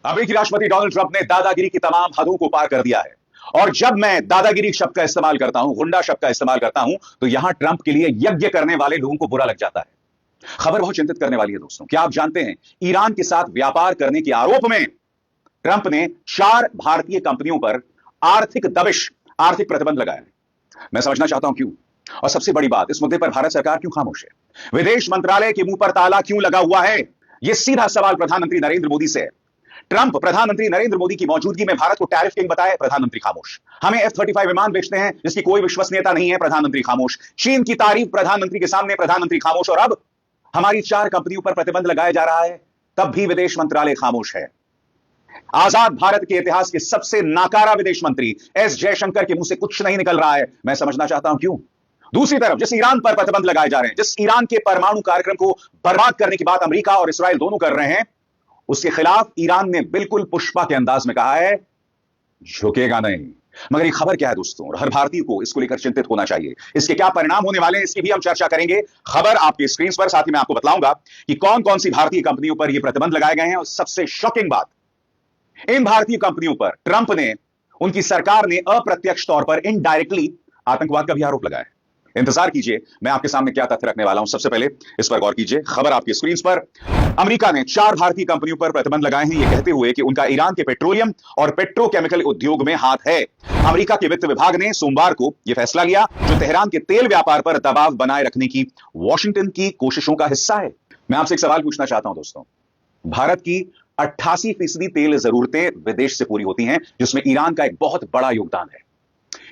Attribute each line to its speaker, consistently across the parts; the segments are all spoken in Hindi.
Speaker 1: अमेरिकी राष्ट्रपति डोनाल्ड ट्रंप ने दादागिरी की तमाम हदों को पार कर दिया है। और जब मैं दादागिरी शब्द का इस्तेमाल करता हूं, गुंडा शब्द का इस्तेमाल करता हूं, तो यहां ट्रंप के लिए यज्ञ करने वाले लोगों को बुरा लग जाता है। खबर बहुत चिंतित करने वाली है दोस्तों। क्या आप जानते हैं, ईरान के साथ व्यापार करने के आरोप में ट्रंप ने 4 भारतीय कंपनियों पर आर्थिक दबिश, आर्थिक प्रतिबंध लगाया है। मैं समझना चाहता हूं क्यों, और सबसे बड़ी बात, इस मुद्दे पर भारत सरकार क्यों खामोश है? विदेश मंत्रालय के मुंह पर ताला क्यों लगा हुआ है? यह सीधा सवाल प्रधानमंत्री नरेंद्र मोदी से है। ट्रंप प्रधानमंत्री नरेंद्र मोदी की मौजूदगी में भारत को टैरिफ किंग बताए, प्रधानमंत्री खामोश। हमें F-35 विमान बेचते हैं जिसकी कोई विश्वसनीयता नहीं है, प्रधानमंत्री खामोश। चीन की तारीफ प्रधानमंत्री के सामने, प्रधानमंत्री खामोश। और अब हमारी 4 कंपनियों पर प्रतिबंध लगाया जा रहा है, तब भी विदेश मंत्रालय खामोश है। आजाद भारत के इतिहास के सबसे नाकारा विदेश मंत्री एस जयशंकर के मुंह से कुछ नहीं निकल रहा है। मैं समझना चाहता हूं क्यों। दूसरी तरफ जिस ईरान पर प्रतिबंध लगाए जा रहे हैं, जिस ईरान के परमाणु कार्यक्रम को बर्बाद करने की बात अमेरिका और इस्राएल दोनों कर रहे हैं, उसके खिलाफ ईरान ने बिल्कुल पुष्पा के अंदाज में कहा है, झुकेगा नहीं। मगर ये खबर क्या है दोस्तों, और हर भारतीय को इसको लेकर चिंतित होना चाहिए। इसके क्या परिणाम होने वाले हैं, इसकी भी हम चर्चा करेंगे। खबर आपकी स्क्रीन पर, साथ ही मैं आपको बताऊंगा कि कौन कौन सी भारतीय कंपनियों पर यह प्रतिबंध लगाए गए हैं। और सबसे शॉकिंग बात, इन भारतीय कंपनियों पर ट्रंप ने, उनकी सरकार ने अप्रत्यक्ष तौर पर इनडायरेक्टली आतंकवाद का भी आरोप लगाया है। इंतजार कीजिए, मैं आपके सामने क्या तथ्य रखने वाला हूं। सबसे पहले इस पर गौर कीजिए। खबर आपकी स्क्रीन पर, अमेरिका ने 4 भारतीय कंपनियों पर प्रतिबंध लगाए हैं, यह कहते हुए कि उनका ईरान के पेट्रोलियम और पेट्रोकेमिकल उद्योग में हाथ है। अमेरिका के वित्त विभाग ने सोमवार को यह फैसला लिया, जो तेहरान के तेल व्यापार पर दबाव बनाए रखने की वॉशिंगटन की कोशिशों का हिस्सा है। मैं आपसे एक सवाल पूछना चाहता हूं दोस्तों। भारत की 88% तेल जरूरतें विदेश से पूरी होती हैं, जिसमें ईरान का एक बहुत बड़ा योगदान है।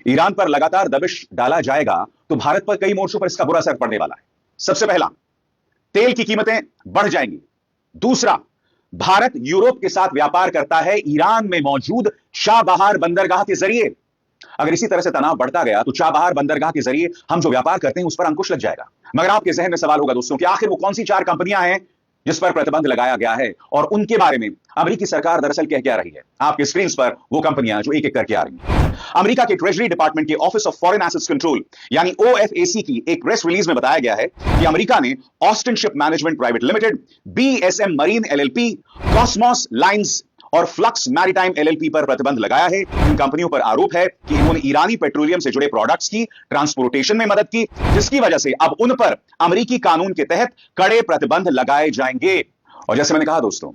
Speaker 1: ईरान पर लगातार दबिश डाला जाएगा तो भारत पर कई मोर्चों पर इसका बुरा असर पड़ने वाला है। सबसे पहला, तेल की कीमतें बढ़ जाएंगी। दूसरा, भारत यूरोप के साथ व्यापार करता है ईरान में मौजूद चाबहार बंदरगाह के जरिए। अगर इसी तरह से तनाव बढ़ता गया तो चाबहार बंदरगाह के जरिए हम जो व्यापार करते हैं उस पर अंकुश लग जाएगा। मगर आपके जहन में सवाल होगा दोस्तों कि आखिर वो कौन सी 4 कंपनियां हैं जिस पर प्रतिबंध लगाया गया है, और उनके बारे में अमेरिकी सरकार दरअसल कह क्या रही है। आपके स्क्रीन पर वो कंपनियां जो एक एक करके आ रही हैं। अमेरिका के ट्रेजरी डिपार्टमेंट के office of foreign assets control यानी OFAC की एक प्रेस रिलीज में बताया गया है कि अमेरिका ने Austin ship management private limited, BSM marine LLP, Cosmos lines और फ्लक्स मैरीटाइम LLP पर प्रतिबंध लगाया है। इन कंपनियों पर आरोप है कि इन्होंने ईरानी पेट्रोलियम से जुड़े प्रोडक्ट्स की ट्रांसपोर्टेशन में मदद की, जिसकी वजह से अब उन पर अमेरिकी कानून के तहत कड़े प्रतिबंध लगाए जाएंगे। और जैसे मैंने कहा दोस्तों,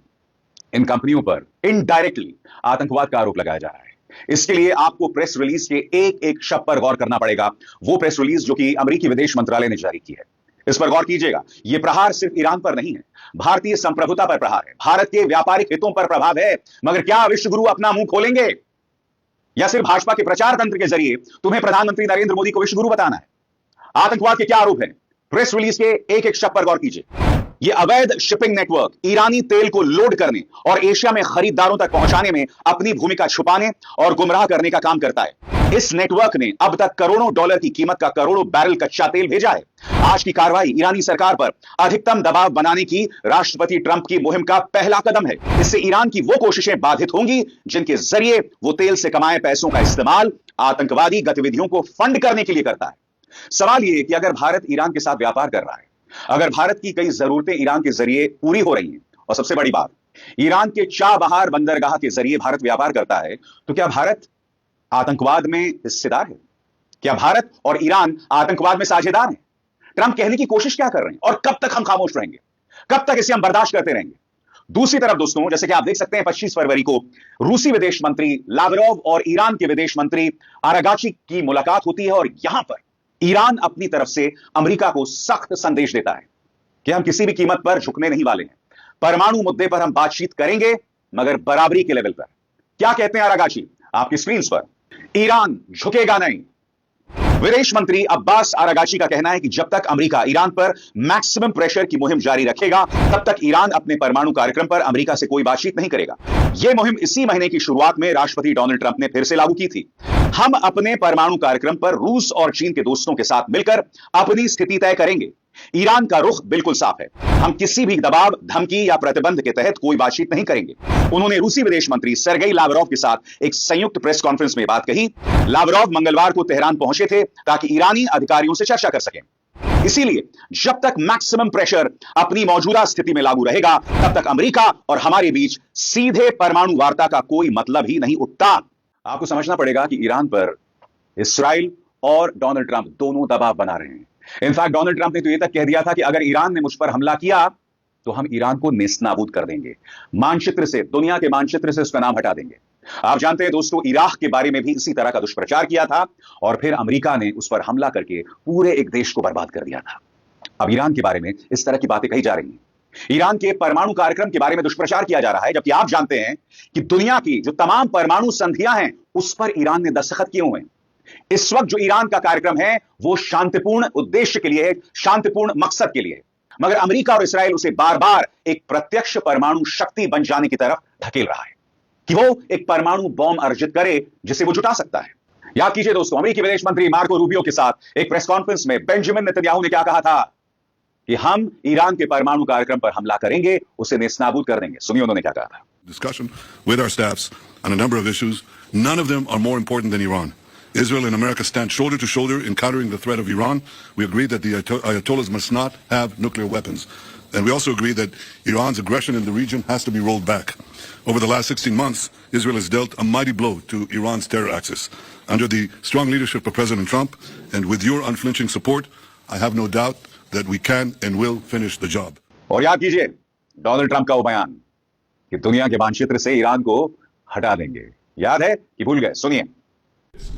Speaker 1: इन कंपनियों पर इनडायरेक्टली आतंकवाद का आरोप लगाया जा रहा है। इसके लिए आपको प्रेस रिलीज के एक एक शब्द पर गौर करना पड़ेगा। वो प्रेस रिलीज जो कि अमेरिकी विदेश मंत्रालय ने जारी की है, इस पर गौर कीजिएगा। यह प्रहार सिर्फ ईरान पर नहीं है, भारतीय संप्रभुता पर प्रहार है, भारत के व्यापारिक हितों पर प्रभाव है। मगर क्या विश्वगुरु अपना मुंह खोलेंगे, या सिर्फ भाजपा के प्रचार तंत्र के जरिए तुम्हें प्रधानमंत्री नरेंद्र मोदी को विश्वगुरु बताना है? आतंकवाद के क्या आरोप है? प्रेस रिलीज के एक एक शब्द पर गौर कीजिए। यह अवैध शिपिंग नेटवर्क ईरानी तेल को लोड करने और एशिया में खरीदारों तक पहुंचाने में अपनी भूमिका छुपाने और गुमराह करने का काम करता है। इस नेटवर्क ने अब तक करोड़ों डॉलर की कीमत का करोड़ों बैरल कच्चा तेल भेजा है। आज की कार्रवाई ईरानी सरकार पर अधिकतम दबाव बनाने की राष्ट्रपति ट्रंप की मुहिम का पहला कदम है। इससे ईरान की वो कोशिशें बाधित होंगी जिनके जरिए वो तेल से कमाए पैसों का इस्तेमाल आतंकवादी गतिविधियों को फंड करने के लिए करता है। सवाल यह कि अगर भारत ईरान के साथ व्यापार कर रहा है, अगर भारत की कई जरूरतें ईरान के जरिए पूरी हो रही हैं, और सबसे बड़ी बात, ईरान के चाबहार बंदरगाह के जरिए भारत व्यापार करता है, तो क्या भारत आतंकवाद में हिस्सेदार है? क्या भारत और ईरान आतंकवाद में साझेदार हैं? ट्रंप कहने की कोशिश क्या कर रहे हैं, और कब तक हम खामोश रहेंगे? कब तक इसे हम बर्दाश्त करते रहेंगे? दूसरी तरफ दोस्तों, जैसे कि आप देख सकते हैं, 25 फरवरी को रूसी विदेश मंत्री लावरोव और ईरान के विदेश मंत्री आरागाची की मुलाकात होती है, और यहां पर ईरान अपनी तरफ से अमेरिका को सख्त संदेश देता है कि हम किसी भी कीमत पर झुकने नहीं वाले हैं। परमाणु मुद्दे पर हम बातचीत करेंगे, मगर बराबरी के लेवल पर। क्या कहते हैं आरागाची? आपकी स्क्रीन पर, ईरान झुकेगा नहीं। विदेश मंत्री अब्बास आरागाची का कहना है कि जब तक अमेरिका ईरान पर मैक्सिमम प्रेशर की मुहिम जारी रखेगा, तब तक ईरान अपने परमाणु कार्यक्रम पर अमेरिका से कोई बातचीत नहीं करेगा। यह मुहिम इसी महीने की शुरुआत में राष्ट्रपति डोनाल्ड ट्रंप ने फिर से लागू की थी। हम अपने परमाणु कार्यक्रम पर रूस और चीन के दोस्तों के साथ मिलकर अपनी स्थिति तय करेंगे। ईरान का रुख बिल्कुल साफ है, हम किसी भी दबाव, धमकी या प्रतिबंध के तहत कोई बातचीत नहीं करेंगे। उन्होंने रूसी विदेश मंत्री सर्गेई लावरोव के साथ एक संयुक्त प्रेस कॉन्फ्रेंस में बात कही। लावरोव मंगलवार को तेहरान पहुंचे थे ताकि ईरानी अधिकारियों से चर्चा कर सकें। इसीलिए जब तक मैक्सिमम प्रेशर अपनी मौजूदा स्थिति में लागू रहेगा, तब तक अमेरिका और हमारे बीच सीधे परमाणु वार्ता का कोई मतलब ही नहीं उठता। आपको समझना पड़ेगा कि ईरान पर इस्राइल और डोनाल्ड ट्रंप दोनों दबाव बना रहे हैं। इनफैक्ट डोनाल्ड ट्रंप ने तो यह तक कह दिया था कि अगर ईरान ने मुझ पर हमला किया तो हम ईरान को नेस्तनाबूद कर देंगे, मानचित्र से, दुनिया के मानचित्र से उसका नाम हटा देंगे। आप जानते हैं दोस्तों, इराक के बारे में भी इसी तरह का दुष्प्रचार किया था और फिर अमेरिका ने उस पर हमला करके पूरे एक देश को बर्बाद कर दिया था। अब ईरान के बारे में इस तरह की बातें कही जा रही हैं। ईरान के परमाणु कार्यक्रम के बारे में दुष्प्रचार किया जा रहा है, जबकि आप जानते हैं कि दुनिया की जो तमाम परमाणु संधियां हैं उस पर ईरान ने दस्तखत किए हुए हैं। इस वक्त जो ईरान का कार्यक्रम है वो शांतिपूर्ण उद्देश्य के लिए है, शांतिपूर्ण मकसद के लिए है, मगर अमेरिका और इस्राएल उसे बार बार एक प्रत्यक्ष परमाणु शक्ति बन जाने की तरफ ढकेल रहा है कि वो एक परमाणु बॉम्ब अर्जित करे जिसे वो जुटा सकता है। याद कीजिए दोस्तों, अमेरिकी विदेश मंत्री मार्को रूबियो के साथ एक प्रेस कॉन्फ्रेंस में बेंजामिन नेतन्याहू ने क्या कहा था कि हम ईरान के परमाणु कार्यक्रम पर हमला करेंगे, उसे नेस्तनाबूद कर देंगे। सुनिए उन्होंने क्या कहा था।
Speaker 2: Discussion with our staffs on a number of issues. None of them are more important than Iran. Israel and America stand shoulder to shoulder in countering the threat of Iran. We agree that the Ayatollahs must not have nuclear weapons. And we also agree that Iran's aggression in the region has to be rolled back. Over the last 16 months, Israel has dealt a mighty blow to Iran's terror axis. Under the strong leadership of President Trump and with your unflinching support, I have no doubt that we can and will finish the job.
Speaker 1: और याद कीजिए डोनाल्ड ट्रंप का वो बयान कि दुनिया के मानचित्र से ईरान को हटा देंगे। याद है कि भूल गए? सुनिए।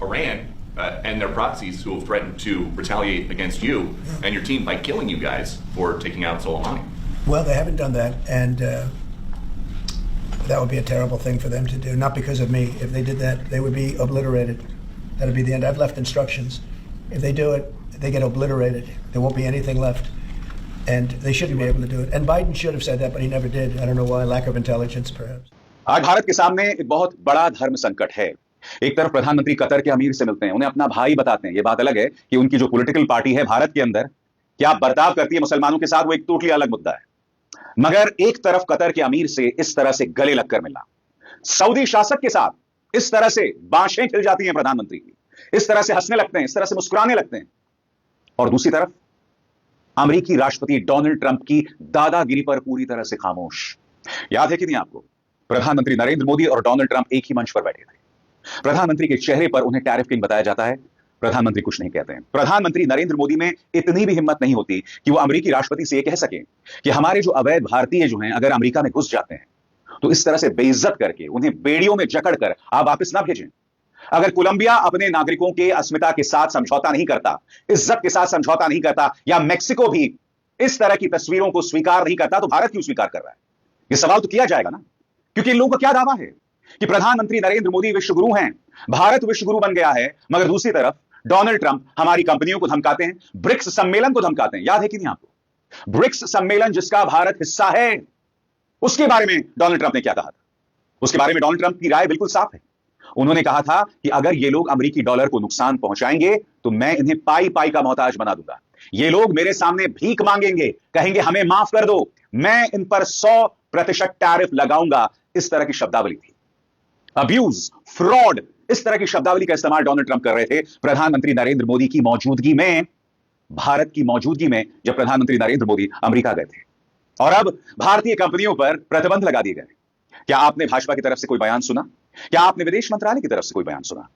Speaker 3: Iran and their proxies who have threatened to retaliate against you and your team by killing you guys for taking out Soleimani.
Speaker 4: Well, they haven't done that, and that would be a terrible thing for them to do. Not because of me. If they did that, they would be obliterated. That would be the end. I've left instructions. If they do it, they get obliterated. There won't be anything left. And they shouldn't be able to do it. And Biden should have said that, but he never did. I don't know why. Lack of intelligence, perhaps.
Speaker 1: आज भारत के सामने एक बहुत बड़ा धर्म संकट है। एक तरफ प्रधानमंत्री कतर के अमीर से मिलते हैं, उन्हें अपना भाई बताते हैं। यह बात अलग है कि उनकी जो पॉलिटिकल पार्टी है भारत के अंदर क्या बर्ताव करती है मुसलमानों के साथ, वो एक टोटली अलग मुद्दा है। मगर एक तरफ कतर के अमीर से इस तरह से गले लगकर मिलना, सऊदी शासक के साथ इस तरह से बांशें खिल जाती हैं प्रधानमंत्री की, इस तरह से हंसने लगते हैं, इस तरह से मुस्कुराने लगते हैं। और दूसरी तरफ अमेरिकी राष्ट्रपति डोनाल्ड ट्रंप की दादागिरी पर पूरी तरह से खामोश। याद है कि नहीं आपको, प्रधानमंत्री नरेंद्र मोदी और डोनाल्ड ट्रंप एक ही मंच पर बैठे थे। प्रधानमंत्री के चेहरे पर उन्हें टैरिफ किंग बताया जाता है, प्रधानमंत्री कुछ नहीं कहते हैं। प्रधानमंत्री नरेंद्र मोदी में इतनी भी हिम्मत नहीं होती कि वो अमेरिकी राष्ट्रपति से यह कह सके कि हमारे जो अवैध भारतीय जो हैं अगर अमेरिका में घुस जाते हैं तो इस तरह से बेइज्जत करके उन्हें बेड़ियों में जकड़कर आप वापस ना भेजें। अगर कोलंबिया अपने नागरिकों के अस्मिता के साथ समझौता नहीं करता, इज्जत के साथ समझौता नहीं करता, या मेक्सिको भी इस तरह की तस्वीरों को स्वीकार नहीं करता, तो भारत क्यों स्वीकार कर रहा है? यह सवाल तो किया जाएगा ना, क्योंकि इन लोगों का क्या दावा है कि प्रधानमंत्री नरेंद्र मोदी विश्वगुरु हैं, भारत विश्वगुरु बन गया है, मगर दूसरी तरफ डोनाल्ड ट्रंप हमारी कंपनियों को धमकाते हैं, ब्रिक्स सम्मेलन को धमकाते हैं। याद है कि नहीं आपको? ब्रिक्स सम्मेलन जिसका भारत हिस्सा है, उसके बारे में डोनाल्ड ट्रंप ने क्या कहा था? उसके बारे में डोनाल्ड ट्रंप की राय बिल्कुल साफ है। उन्होंने कहा था कि अगर ये लोग अमेरिकी डॉलर को नुकसान पहुंचाएंगे तो मैं इन्हें पाई पाई का मोहताज बना दूंगा। ये लोग मेरे सामने भीख मांगेंगे, कहेंगे हमें माफ कर दो, मैं इन पर 100% टैरिफ लगाऊंगा। इस तरह की शब्दावली थी। अब्यूज, फ्रॉड, इस तरह की शब्दावली का इस्तेमाल डोनाल्ड ट्रंप कर रहे थे प्रधानमंत्री नरेंद्र मोदी की मौजूदगी में, भारत की मौजूदगी में, जब प्रधानमंत्री नरेंद्र मोदी अमेरिका गए थे। और अब भारतीय कंपनियों पर प्रतिबंध लगा दिए गए। क्या आपने भाजपा की तरफ से कोई बयान सुना? क्या आपने विदेश मंत्रालय की तरफ से कोई बयान सुना?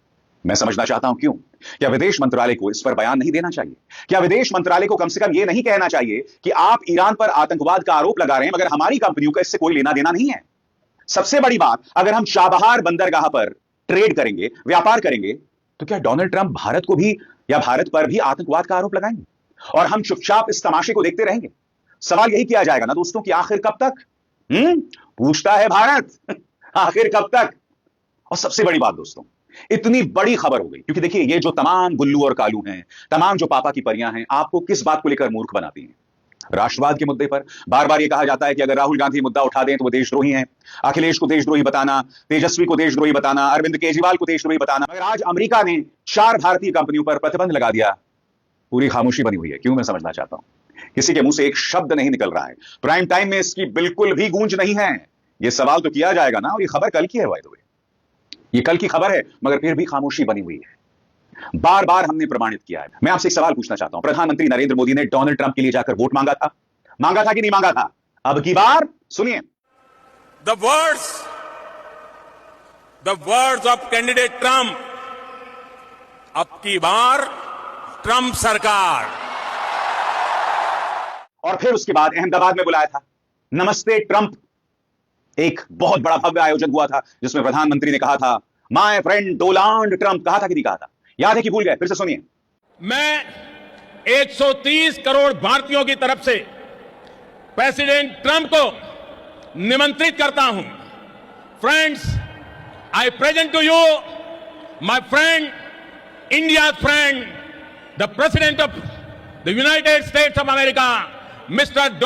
Speaker 1: मैं समझना चाहता हूं क्यों। क्या विदेश मंत्रालय को इस पर बयान नहीं देना चाहिए? क्या विदेश मंत्रालय को कम से कम यह नहीं कहना चाहिए कि आप ईरान पर आतंकवाद का आरोप लगा रहे हैं, मगर हमारी कंपनियों का इससे कोई लेना देना नहीं है? सबसे बड़ी बात, अगर हम चाबहार बंदरगाह पर ट्रेड करेंगे, व्यापार करेंगे, तो क्या डोनाल्ड ट्रंप भारत को भी या भारत पर भी आतंकवाद का आरोप लगाएंगे और हम चुपचाप इस तमाशे को देखते रहेंगे? सवाल यही किया जाएगा ना दोस्तों कि आखिर कब तक? पूछता है भारत, आखिर कब तक? और सबसे बड़ी बात दोस्तों, इतनी बड़ी खबर हो गई क्योंकि देखिए ये जो तमाम गुल्लू और कालू हैं, तमाम जो पापा की परियां हैं, आपको किस बात को लेकर मूर्ख बनाती हैं? राष्ट्रवाद के मुद्दे पर बार बार यह कहा जाता है कि अगर राहुल गांधी मुद्दा उठा दें तो वो देशद्रोही हैं, अखिलेश को देशद्रोही बताना, तेजस्वी को देशद्रोही बताना, अरविंद केजरीवाल को देशद्रोही बताना। मगर आज अमेरिका ने 4 भारतीय कंपनियों पर प्रतिबंध लगा दिया, पूरी खामोशी बनी हुई है। क्यों? मैं समझना चाहता हूं। किसी के मुंह से एक शब्द नहीं निकल रहा है, प्राइम टाइम में इसकी बिल्कुल भी गूंज नहीं है। यह सवाल तो किया जाएगा ना, और यह खबर कल की है, बाय द वे, ये कल की खबर है, मगर फिर भी खामोशी बनी हुई है। बार बार हमने प्रमाणित किया है। मैं आपसे एक सवाल पूछना चाहता हूं, प्रधानमंत्री नरेंद्र मोदी ने डोनाल्ड ट्रंप के लिए जाकर वोट मांगा था कि नहीं मांगा था? अब की बार सुनिए,
Speaker 5: The words of candidate Trump. अब की बार ट्रंप सरकार।
Speaker 1: और फिर उसके बाद अहमदाबाद में बुलाया था नमस्ते ट्रंप, एक बहुत बड़ा भव्य आयोजन हुआ था जिसमें प्रधानमंत्री ने कहा था माय फ्रेंड डोनाल्ड ट्रंप। कहा था कि नहीं कहा था? याद है कि भूल गए? फिर से सुनिए।
Speaker 5: मैं 130 करोड़ भारतीयों की तरफ से प्रेसिडेंट ट्रंप को निमंत्रित करता हूं। Friends, I present to you my friend, India friend, the president of the United States of America, Mister Donald